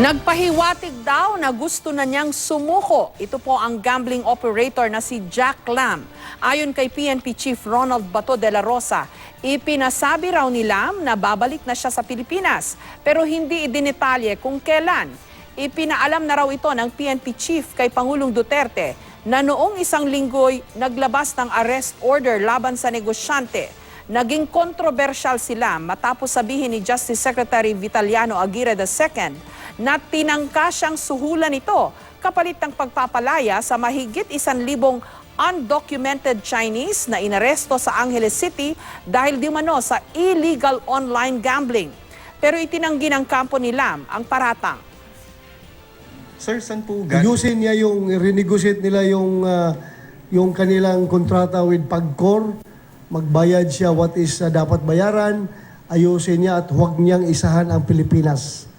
Nagpahiwatig daw na gusto na niyang sumuko. Ito po ang gambling operator na si Jack Lam. Ayon kay PNP Chief Ronald Bato de la Rosa, ipinasabi raw ni Lam na babalik na siya sa Pilipinas pero hindi idinitalye kung kailan. Ipinaalam na raw ito ng PNP Chief kay Pangulong Duterte na noong isang linggo'y naglabas ng arrest order laban sa negosyante. Naging kontrobersyal sila matapos sabihin ni Justice Secretary Vitaliano Aguirre II na tinangka siyang suhulan ito kapalit ng pagpapalaya sa mahigit 1,000 undocumented Chinese na inaresto sa Angeles City dahil di umano sa illegal online gambling. Pero itinanggi ng kampo ni Lam ang paratang. Sir, saan po Ayusin niya yung, renegotiate nila yung kanilang kontrata with Pagcor. Magbayad siya what is dapat bayaran. Ayusin niya at huwag niyang isahan ang Pilipinas.